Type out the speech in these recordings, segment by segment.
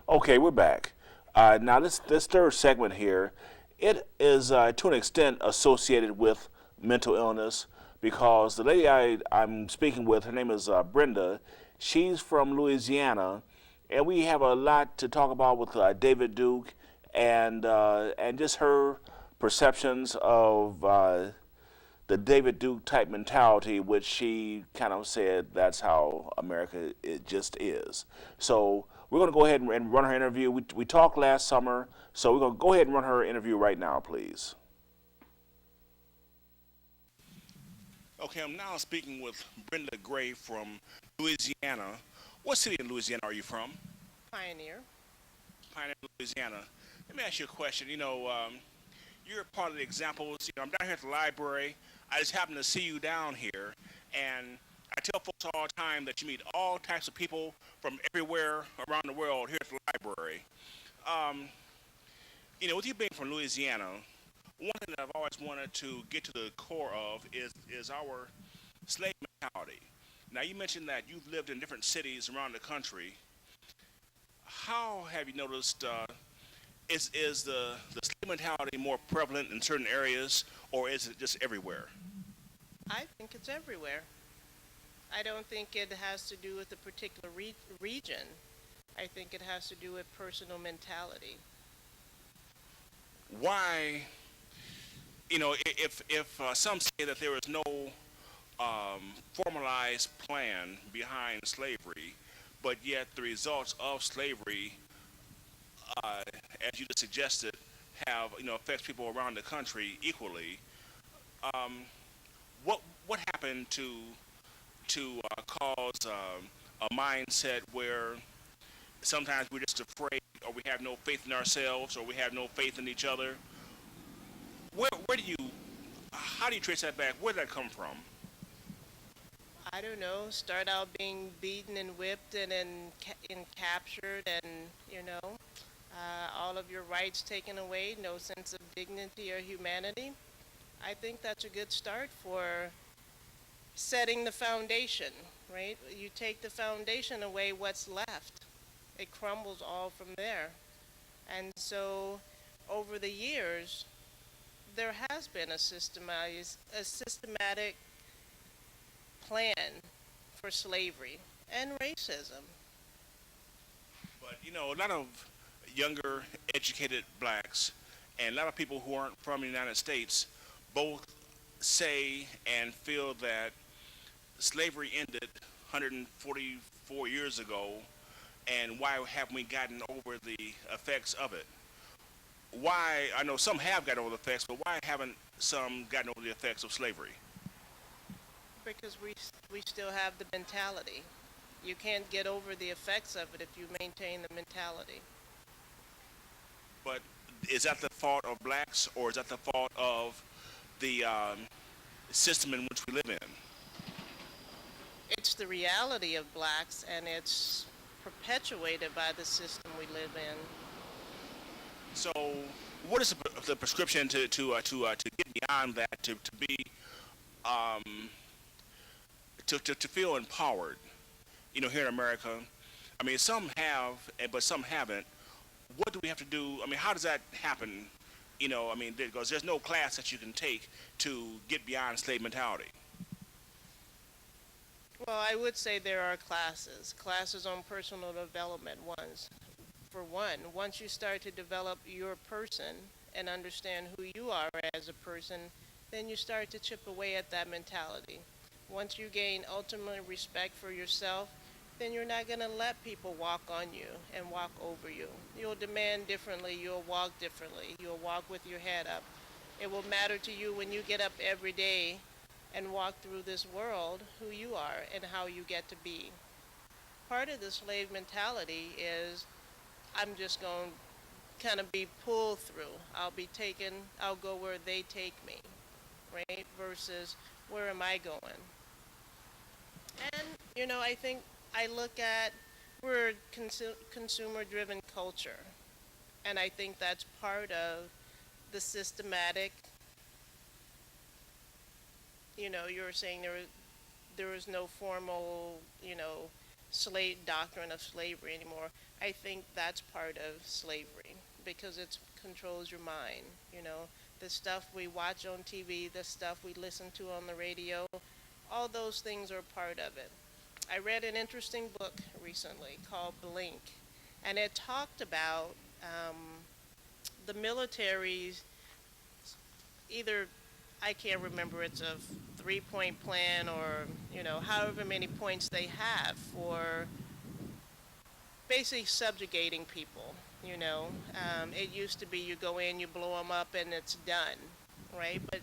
Okay, we're back. Now, this third segment here, it is to an extent associated with mental illness because the lady I'm speaking with, her name is Brenda. She's from Louisiana, and we have a lot to talk about with David Duke and just her perceptions of the David Duke type mentality, which she kind of said that's how America it just is. So we're going to go ahead and run her interview. We talked last summer, so we're going to go ahead and run her interview right now, please. Okay, I'm now speaking with Brenda Gray from Louisiana. What city in Louisiana are you from? Pioneer. Pioneer, Louisiana. Let me ask you a question. You're part of the examples. I'm down here at the library. I just happen to see you down here, and I tell folks all the time that you meet all types of people from everywhere around the world here at the library. Um, with you being from Louisiana, one thing that I've always wanted to get to the core of is our slave mentality. Now, you mentioned that you've lived in different cities around the country. How have you noticed? Is the slave mentality more prevalent in certain areas, or is it just everywhere? I think it's everywhere. I don't think it has to do with a particular region. I think it has to do with personal mentality. Why, if some say that there is no formalized plan behind slavery, but yet the results of slavery, as you just suggested, have affects people around the country equally. Um, what happened to cause a mindset where sometimes we're just afraid, or we have no faith in ourselves, or we have no faith in each other? Where do you, how do you trace that back? Where did that come from? I don't know. Start out being beaten and whipped and captured, and all of your rights taken away. No sense of dignity or humanity. I think that's a good start for setting the foundation, right? You take the foundation away, what's left? It crumbles all from there. And so over the years, there has been a systematic plan for slavery and racism. But a lot of younger, educated blacks and a lot of people who aren't from the United States both say and feel that slavery ended 144 years ago, and why haven't we gotten over the effects of it? Why, I know some have gotten over the effects, but why haven't some gotten over the effects of slavery? Because we still have the mentality. You can't get over the effects of it if you maintain the mentality. But is that the fault of blacks, or is that the fault of the system in which we live in? It's the reality of blacks, and it's perpetuated by the system we live in. So, what is the prescription to get beyond that, to be to feel empowered? Here in America, I mean, some have, but some haven't. What do we have to do? I mean, how does that happen? Because there's no class that you can take to get beyond slave mentality. Well, I would say there are classes on personal development ones. For one, once you start to develop your person and understand who you are as a person, then you start to chip away at that mentality. Once you gain ultimate respect for yourself, then you're not going to let people walk on you and walk over you. You'll demand differently, you'll walk differently, you'll walk with your head up. It will matter to you when you get up every day and walk through this world who you are and how you get to be. Part of the slave mentality is I'm just going to kind of be pulled through. I'll go where they take me, right? Versus where am I going? And, I think I look at, we're a consumer-driven culture. And I think that's part of the systematic, you were saying there was no formal, slave doctrine of slavery anymore. I think that's part of slavery because it controls your mind. You know, the stuff we watch on TV, the stuff we listen to on the radio, all those things are part of it. I read an interesting book recently called Blink, and it talked about um, the military's either, I can't remember, it's a 3 point plan or, however many points they have for basically subjugating people. It used to be you go in, you blow them up, and it's done, right? But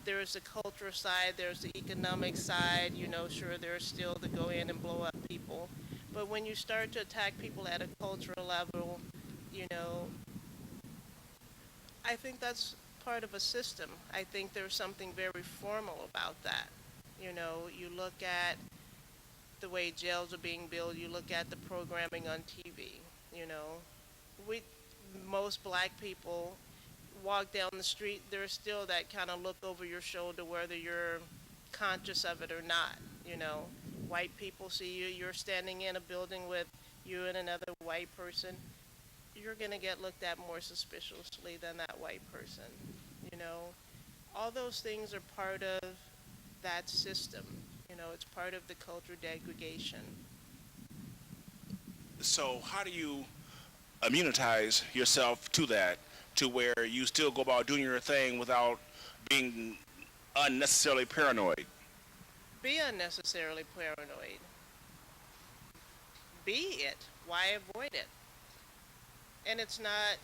there's the cultural side, there's the economic side. Sure, there's still to go in and blow up people, but when you start to attack people at a cultural level, you know, I think that's part of a system. I think there's something very formal about that. You look at the way jails are being built, you look at the programming on TV. You know, we most black people walk down the street, there's still that kind of look over your shoulder whether you're conscious of it or not. White people see you, you're standing in a building with you and another white person, you're going to get looked at more suspiciously than that white person. You know, all those things are part of that system. It's part of the culture degradation. So how do you immunize yourself to that, to where you still go about doing your thing without being unnecessarily paranoid? Be unnecessarily paranoid. Be it. Why avoid it? And it's not,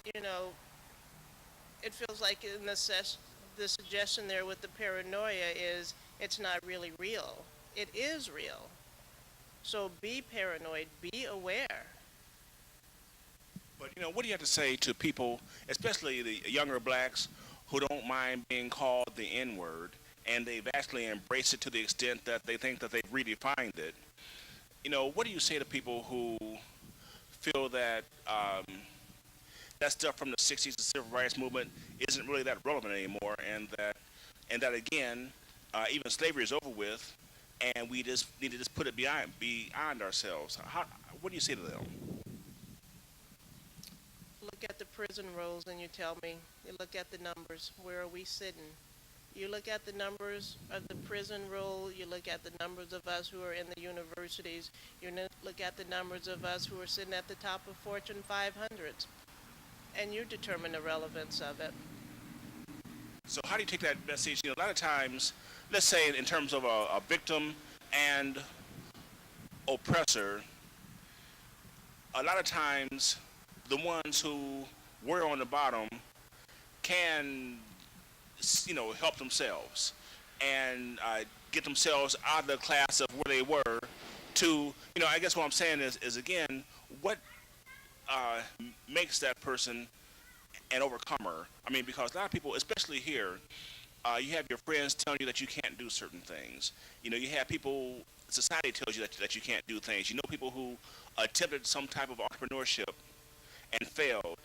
it feels like in the suggestion there with the paranoia is it's not really real. It is real. So be paranoid, be aware. But what do you have to say to people, especially the younger blacks, who don't mind being called the N-word, and they've actually embraced it to the extent that they think that they've redefined it? What do you say to people who feel that that stuff from the 60s, the civil rights movement, isn't really that relevant anymore, and that again, even slavery is over with, and we just need to just put it beyond ourselves? What do you say to them? Look at the prison rolls and you tell me. You look at the numbers. Where are we sitting? You look at the numbers of the prison roll. You look at the numbers of us who are in the universities. Look at the numbers of us who are sitting at the top of Fortune 500s. And you determine the relevance of it. So how do you take that message? A lot of times, let's say in terms of a victim and oppressor, a lot of times the ones who were on the bottom can, help themselves and get themselves out of the class of where they were to, I guess what I'm saying is again, what makes that person an overcomer? I mean, because a lot of people, especially here, you have your friends telling you that you can't do certain things. You have people, society tells you that you can't do things. People who attempted some type of entrepreneurship and failed.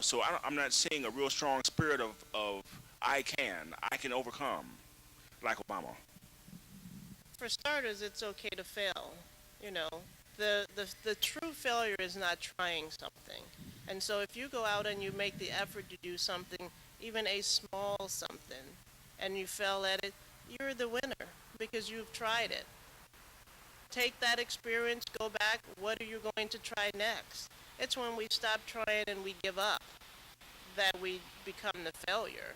So I'm not seeing a real strong spirit of I can overcome, like Obama. For starters, it's okay to fail. The true failure is not trying something. And so if you go out and you make the effort to do something, even a small something, and you fail at it, you're the winner because you've tried it. Take that experience, go back, what are you going to try next? It's when we stop trying and we give up that we become the failure.